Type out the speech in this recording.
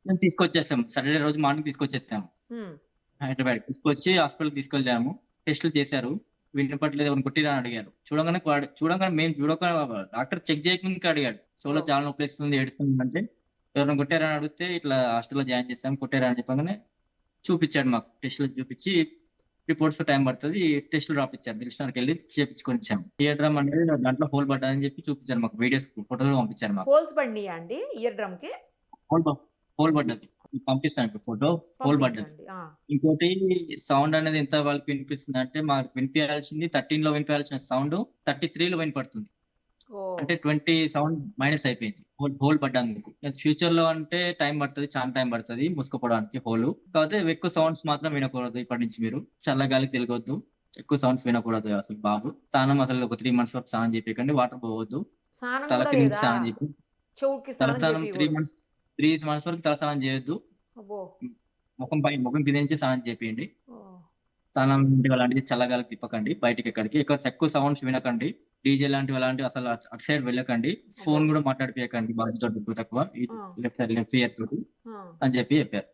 మేము తీసుకొచ్చేసాం. సాటర్‌డే రోజు మార్నింగ్ తీసుకొచ్చేసాము. హ్మ్. హైదరాబాద్ తీసుకొచ్చి హాస్పిటల్‌కి తీసుకెళ్ళాము. టెస్టులు చేశారు. వినపట్లేదు ఎవరిని కొట్టిర్రా అని అడిగారు. చూడంగానే మేము డాక్టర్ చెక్ చేయకముందుకే అడిగాడు. చెవులో ఓహ్! చాలా నొప్పేస్తుంది, ఏడుస్తుందంటే ఎవరైనా కొట్టారా అని అడిగితే ఇట్లా హాస్టల్‌లో జాయిన్ చేసాం. కొట్టారా అని చెప్పంగానే చూపిచ్చాడు మాకు. టెస్టులు చూపిచ్చి రిపోర్ట్స్ టైం పడతది. టెస్టులు రాపిచ్చారు. దిల్‌సుఖ్‌నగర్‌కెళ్ళి చేపిచ్చుకొనొచ్చాము. ఇయర్ డ్రమ్ అనేది దాంట్లో హోల్ పడ్డదని చెప్పి చూపిచ్చారు మాకు. వీడియోస్ ఫోటోలు పంపించారు మాకు. హోల్స్ పడినియా అండి ఇయర్ డ్రమ్‌కి? హోల్ ప హోల్ పడ్డది. మీకు పంపిస్తాను ఇప్పుడు ఫోటో. హోల్ పడ్డది. పంపించండి. ఆ! ఇంకోటి సౌండ్ అనేది ఎంత వాళ్ళకి వినిపిస్తుందంటే, మాకు వినిపియాల్సింది 13లో వినిపియాల్సిన సౌండ్ 33లో వినపడుతుంది. ఓహ్! అంటే 20 సౌండ్ మైనస్ అయిపోయింది. హోల్ హోల్ పడ్డందుకు. ఫ్యూచర్‌లో అంటే టైం పడతది. చాలా టైం పడతది మూసుకుపోవడానికి హోలు. కాపోతే ఎక్కువ సౌండ్స్ మాత్రం వినకూడదు ఇప్పటి నుంచి మీరు. చల్ల గాలికి తిరగొద్దు. ఎక్కువ సౌండ్స్ వినకూడదు అసలు బాబు. స్నానం అసలు ఒక 3 మంత్స్ వరకు స్నానం చేపియకండి. వాటర్ పోవద్దు. స్నానం గూడా తలకి నుంచి లేదా? స్నానం చేపి చెవుకి స్నానం తలస్నానం 3 చేపియగూడదు. మంత్స్ 3 మంత్స్ వరకు తలస్నానం చేయొద్దు. అబ్బో! హ్మ్. ముఖం కింద నుంచి స్నానం చేపియండి. ఓహ్! స్నానం అలాంటిది చల్లగాలికి తిప్పకండి. బయటికెక్కడికి. ఎక్కువ సౌండ్స్ వినకండి. డీజే లాంటివి అసలు అటు సైడ్ వెళ్ళకండి. అబ్బో! ఫోను గూడా మాట్లాడిపియకండి బాబుతోటి ఎక్కువ తక్కువ. ఆ! లెఫ్ట్ ఇయర్ తోటి ఆ! అని చెప్పారు.